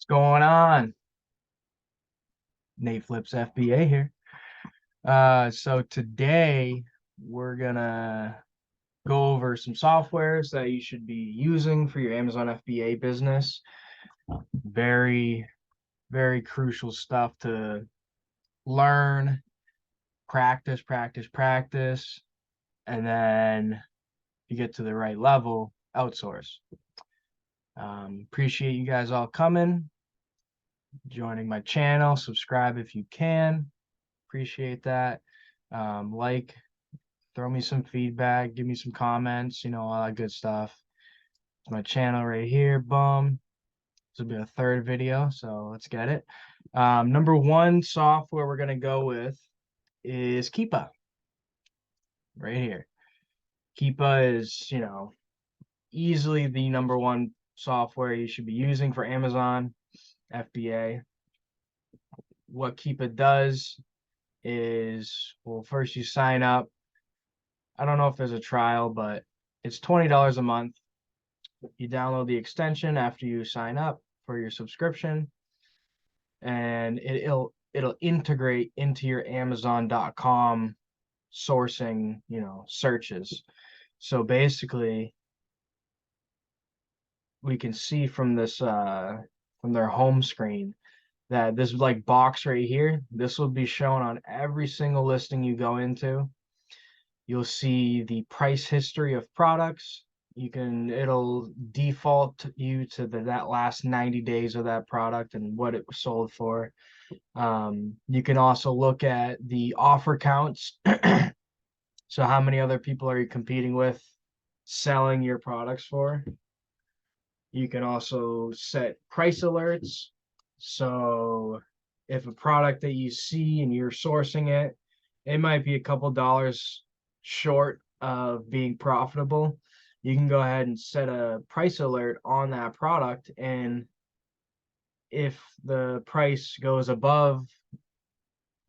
What's going on? Nate Flips FBA here. So today we're gonna go over some softwares that you should be using for your Amazon FBA business. Very, very crucial stuff to learn, practice, and then if you get to the right level, outsource. Appreciate you guys all coming, joining my channel. Subscribe if you can. Appreciate that. Like, throw me some feedback, give me some comments, all that good stuff. It's my channel right here. Boom. This will be a third video, so let's get it. Number one software we're gonna go with is Keepa. Right here. Keepa is, easily the number one software you should be using for Amazon FBA. What Keepa does is, well, first you sign up. I don't know if there's a trial, but it's $20 a month. You download the extension after you sign up for your subscription, and it'll integrate into your Amazon.com sourcing, searches. So basically, we can see from this from their home screen that this like box right here, this will be shown on every single listing you go into. You'll see the price history of products. It'll default you to that last 90 days of that product and what it was sold for. You can also look at the offer counts. So how many other people are you competing with selling your products for? You can also set price alerts. So if a product that you see and you're sourcing it, it might be a couple dollars short of being profitable. You can go ahead and set a price alert on that product. And if the price goes above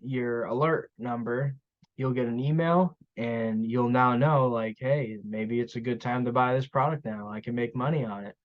your alert number, you'll get an email and you'll now know, like, hey, maybe it's a good time to buy this product now. I can make money on it.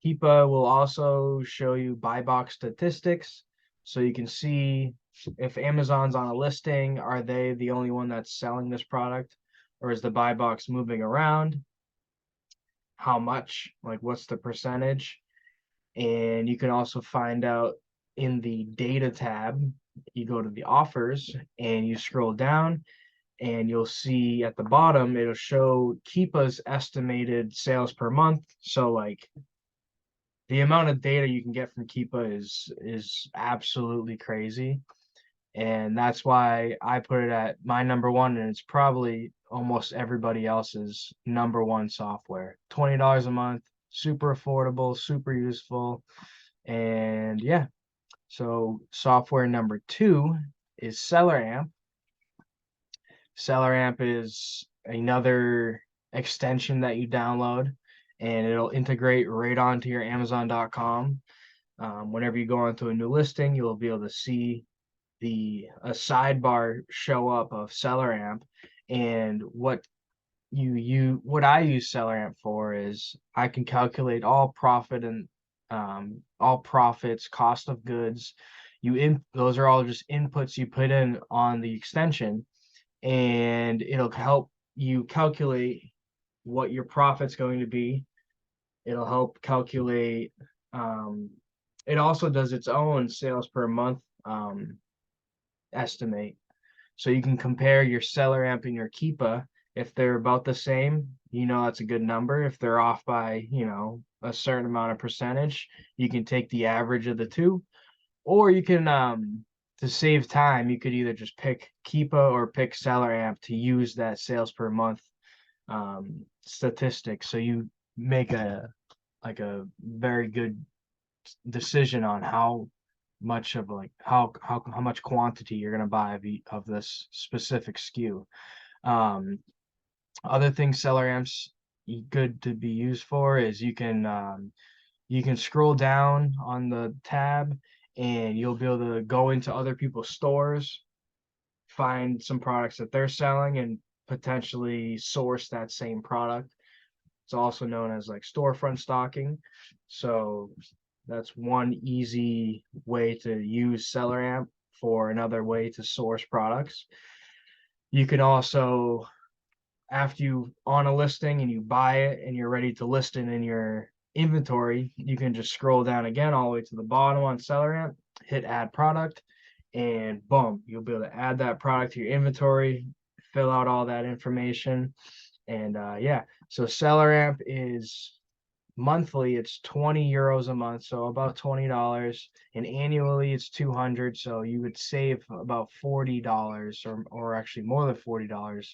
Keepa will also show you buy box statistics. So you can see if Amazon's on a listing, are they the only one that's selling this product? Or is the buy box moving around? How much? Like, what's the percentage? And you can also find out in the data tab. You go to the offers and you scroll down and you'll see at the bottom, it'll show Keepa's estimated sales per month. So like the amount of data you can get from Keepa is absolutely crazy. And that's why I put it at my number one, and it's probably almost everybody else's number one software. $20 a month, super affordable, super useful. And yeah, so software number two is SellerAmp. SellerAmp is another extension that you download, and it'll integrate right onto your Amazon.com. Whenever you go onto a new listing, you'll be able to see a sidebar show up of SellerAmp. And what I use SellerAmp for is I can calculate all profit and all profits, cost of goods. Those are all just inputs you put in on the extension, and it'll help you calculate what your profit's going to be. It'll help calculate. It also does its own sales per month estimate. So you can compare your SellerAmp and your Keepa. If they're about the same, that's a good number. If they're off by, a certain amount of percentage, you can take the average of the two. Or you can, to save time, you could either just pick Keepa or pick SellerAmp to use that sales per month statistic. So you make a very good decision on how much of how much quantity you're gonna buy of this specific SKU. Other things SellerAmp's good to be used for is you can scroll down on the tab and you'll be able to go into other people's stores, find some products that they're selling, and potentially source that same product. It's also known as like storefront stocking. So that's one easy way to use SellerAmp for another way to source products. You can also, after you on a listing and you buy it and you're ready to list it in your inventory, you can just scroll down again all the way to the bottom on SellerAmp, hit add product, and boom, you'll be able to add that product to your inventory, fill out all that information. And yeah, so SellerAmp is monthly, it's 20 euros a month, so about $20, and annually it's 200, so you would save about $40 or actually more than $40.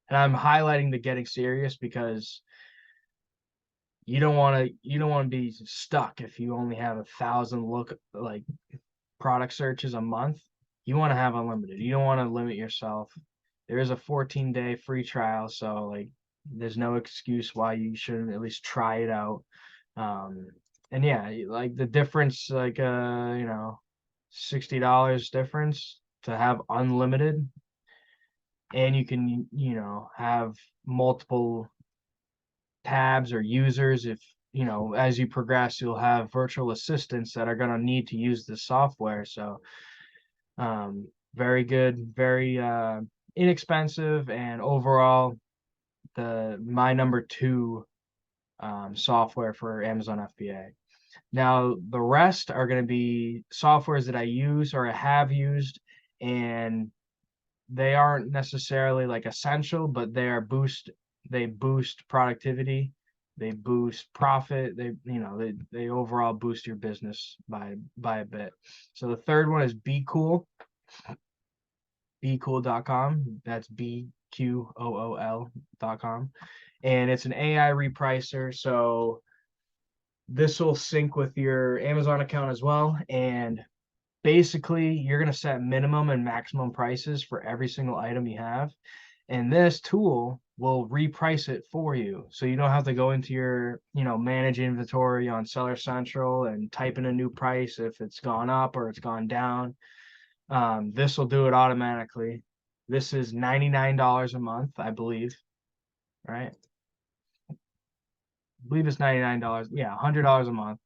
And I'm highlighting the getting serious because you don't want to be stuck if you only have 1,000 look like product searches a month. You want to have unlimited. You don't want to limit yourself. There is a 14-day free trial, so like there's no excuse why you shouldn't at least try it out. Um, and yeah, like the difference, like $60 difference to have unlimited, and you can have multiple tabs or users. If as you progress, you'll have virtual assistants that are going to need to use the software. So very good, very inexpensive, and overall my number two software for Amazon FBA. Now the rest are going to be softwares that I use or I have used, and they aren't necessarily like essential, but they boost productivity, they boost profit, they overall boost your business by a bit. So the third one is Be Cool, becool.com. That's BQOOL.com. And it's an AI repricer. So this will sync with your Amazon account as well. And basically, you're going to set minimum and maximum prices for every single item you have. And this tool will reprice it for you. So you don't have to go into your, manage inventory on Seller Central and type in a new price if it's gone up or it's gone down. This will do it automatically. This is $99 a month, I believe, right? I believe it's $99. Yeah, $100 a month.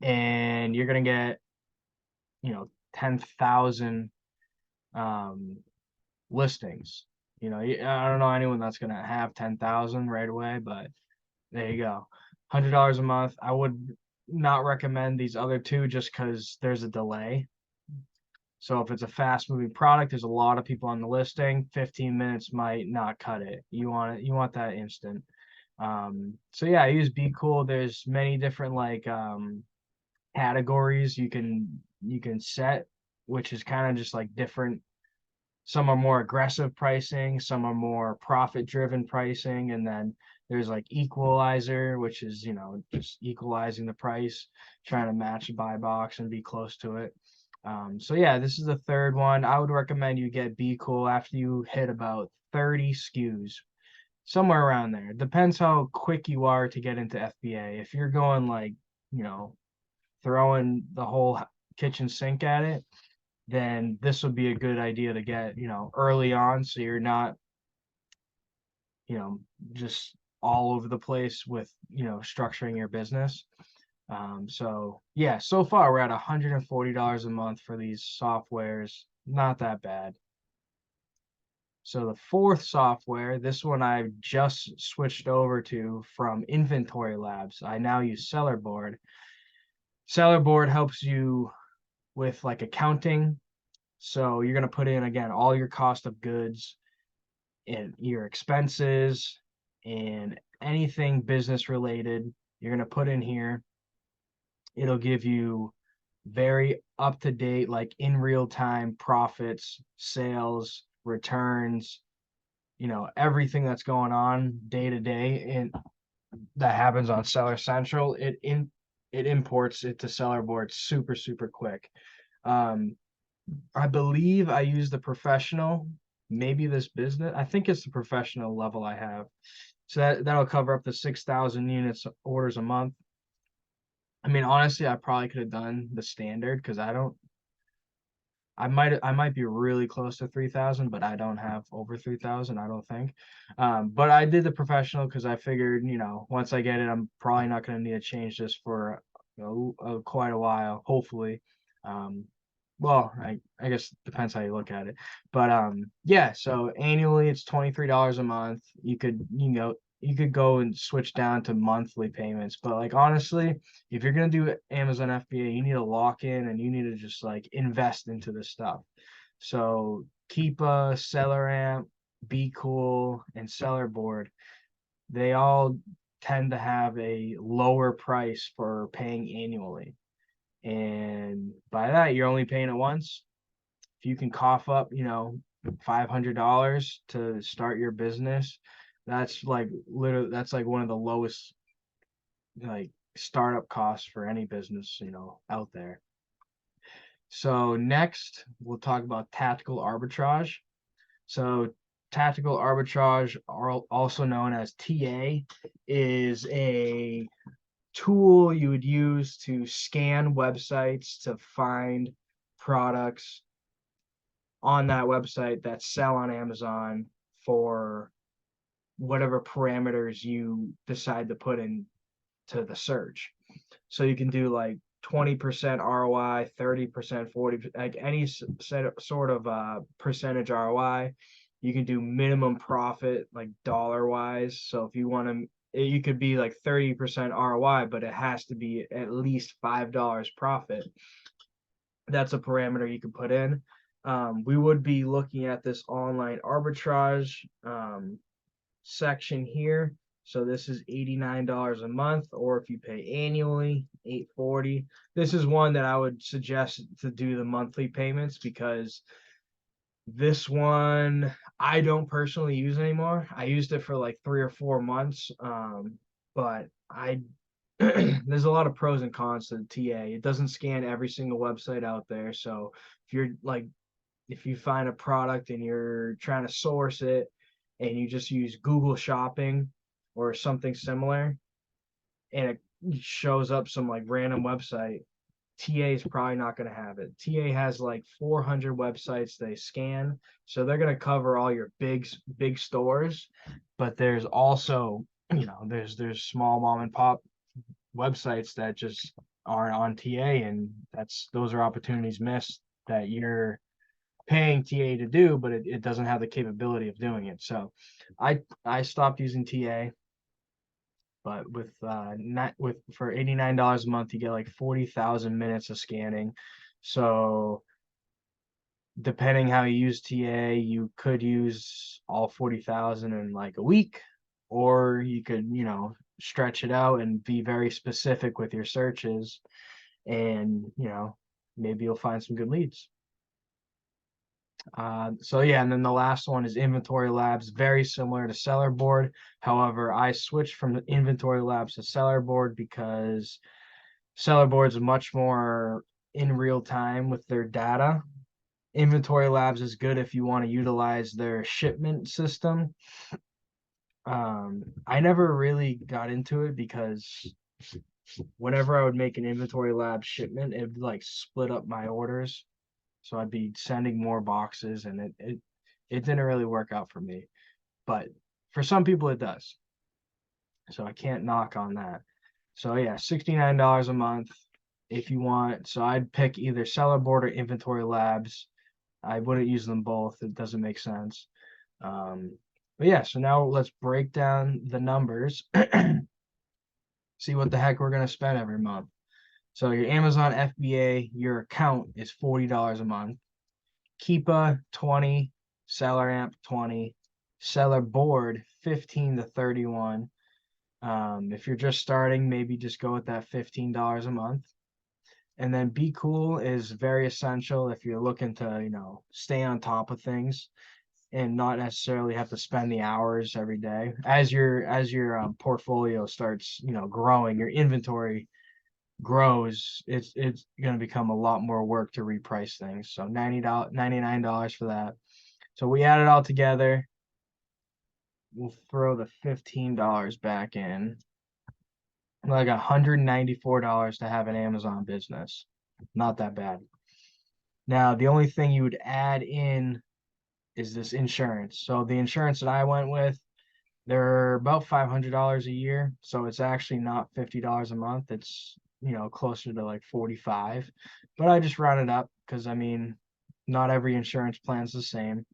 And you're going to get, 10,000 listings. I don't know anyone that's going to have 10,000 right away, but there you go. $100 a month. I would not recommend these other two just because there's a delay. So if it's a fast moving product, there's a lot of people on the listing. 15 minutes might not cut it. You want that instant. So yeah, I use Be Cool. There's many different like categories you can set, which is kind of just like different. Some are more aggressive pricing, some are more profit driven pricing, and then there's like equalizer, which is just equalizing the price, trying to match the buy box and be close to it. So yeah, this is the third one. I would recommend you get Be Cool after you hit about 30 SKUs, somewhere around there. It depends how quick you are to get into FBA. If you're going like, throwing the whole kitchen sink at it, then this would be a good idea to get, early on, so you're not, just all over the place with, structuring your business. So yeah, so far we're at $140 a month for these softwares. Not that bad. So the fourth software, this one I've just switched over to from Inventory Labs. I now use Sellerboard. Sellerboard helps you with like accounting. So you're going to put in again all your cost of goods and your expenses and anything business related. You're going to put in here. It'll give you very up to date, like in real time profits, sales, returns, everything that's going on day to day and that happens on Seller Central. It imports it to Sellerboard super, super quick. I believe I use the professional, maybe this business. I think it's the professional level I have. So that'll cover up to 6,000 units orders a month. I mean, honestly, I probably could have done the standard because I might be really close to 3,000, but I don't have over 3,000, I don't think. But I did the professional because I figured, once I get it, I'm probably not going to need to change this for quite a while, hopefully. Um, well, I guess it depends how you look at it. But yeah, so annually it's $23 a month. You could go and switch down to monthly payments. But like honestly, if you're gonna do Amazon FBA, you need to lock in and you need to just like invest into this stuff. So keep a Seller Amp, Be Cool, and Seller Board. They all tend to have a lower price for paying annually. And by that, you're only paying it once. If you can cough up, $500 to start your business, that's like literally that's like one of the lowest like startup costs for any business, out there. So next, we'll talk about tactical arbitrage. So tactical arbitrage, also known as TA, is a tool you would use to scan websites to find products on that website that sell on Amazon for whatever parameters you decide to put into the search. So you can do like 20% ROI, 30%, 40, like any sort of percentage ROI. You can do minimum profit, like dollar wise. So if you want to, you could be like 30% ROI, but it has to be at least $5 profit. That's a parameter you can put in. We would be looking at this online arbitrage section here. So this is $89 a month, or if you pay annually, $840. This is one that I would suggest to do the monthly payments because this one I don't personally use anymore. I used it for like 3 or 4 months, but there's a lot of pros and cons to the TA. It doesn't scan every single website out there. So if you find a product and you're trying to source it and you just use Google Shopping or something similar and it shows up some like random website, TA is probably not going to have it. TA has like 400 websites they scan, so they're going to cover all your big stores, but there's also, there's small mom and pop websites that just aren't on TA, and those are opportunities missed that you're paying TA to do, but it doesn't have the capability of doing it. So I stopped using TA, but with not with for $89 a month, you get like 40,000 minutes of scanning. So depending how you use TA, you could use all 40,000 in like a week, or you could, stretch it out and be very specific with your searches, and maybe you'll find some good leads. So yeah, and then the last one is Inventory Labs, very similar to Seller Board. However, I switched from Inventory Labs to Seller Board because Seller Board's much more in real time with their data. Inventory Labs is good if you want to utilize their shipment system. I never really got into it because whenever I would make an Inventory Labs shipment, it would like split up my orders. So I'd be sending more boxes, and it didn't really work out for me. But for some people it does. So I can't knock on that. So yeah, $69 a month if you want. So I'd pick either Seller Board or Inventory Labs. I wouldn't use them both. It doesn't make sense. But yeah, so now let's break down the numbers. See what the heck we're gonna spend every month. So your Amazon FBA, your account is $40 a month. Keepa 20, Seller Amp 20, Seller Board 15 to 31. If you're just starting, maybe just go with that $15 a month. And then Be Cool is very essential if you're looking to, stay on top of things and not necessarily have to spend the hours every day. As your portfolio starts, growing, your inventory grows, it's going to become a lot more work to reprice things. So $99 for that. So we add it all together. We'll throw the $15 back in. Like $194 to have an Amazon business. Not that bad. Now, the only thing you would add in is this insurance. So the insurance that I went with, they're about $500 a year. So it's actually not $50 a month. It's, closer to like 45. But I just rounded up because I mean, not every insurance plan's the same.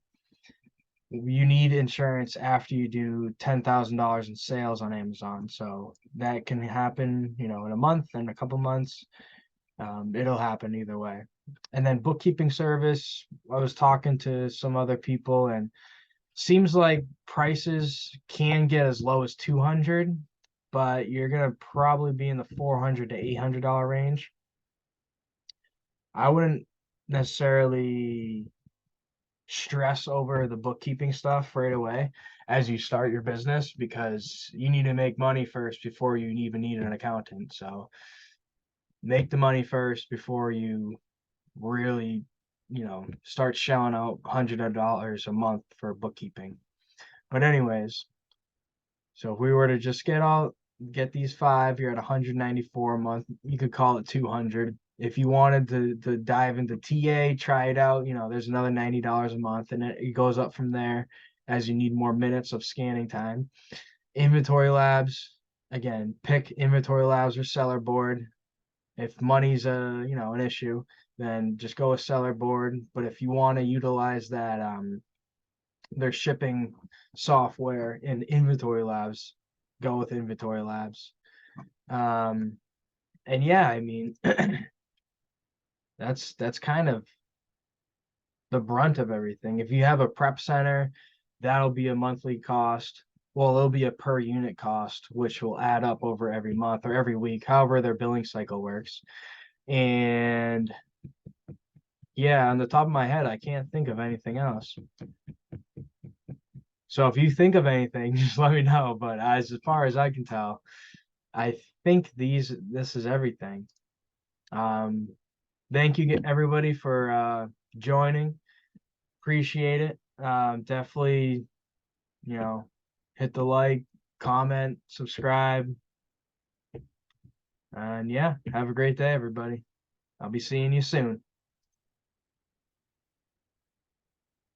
You need insurance after you do $10,000 in sales on Amazon. So that can happen, in a month and a couple months. It'll happen either way. And then bookkeeping service, I was talking to some other people and seems like prices can get as low as 200, but you're gonna probably be in the 400 to $800 range. I wouldn't necessarily stress over the bookkeeping stuff right away as you start your business because you need to make money first before you even need an accountant. So make the money first before you really, start shelling out hundreds of dollars a month for bookkeeping. But anyways, so if we were to just get these five, you're at 194 a month. You could call it 200. If you wanted to dive into TA, try it out, there's another $90 a month, and it goes up from there as you need more minutes of scanning time. Inventory labs, again, pick inventory labs or seller board. If money's an issue, then just go with seller board. But if you want to utilize that their shipping software in inventory labs, go with inventory labs. And yeah, I mean, that's kind of the brunt of everything. If you have a prep center, that'll be a monthly cost. Well, it'll be a per unit cost, which will add up over every month or every week, however their billing cycle works. And yeah, on the top of my head, I can't think of anything else. So if you think of anything, just let me know. But as far as I can tell, I think this is everything. Um, thank you everybody for joining. Appreciate it. Definitely, you know, hit the like, comment, subscribe, and yeah, have a great day, everybody. I'll be seeing you soon.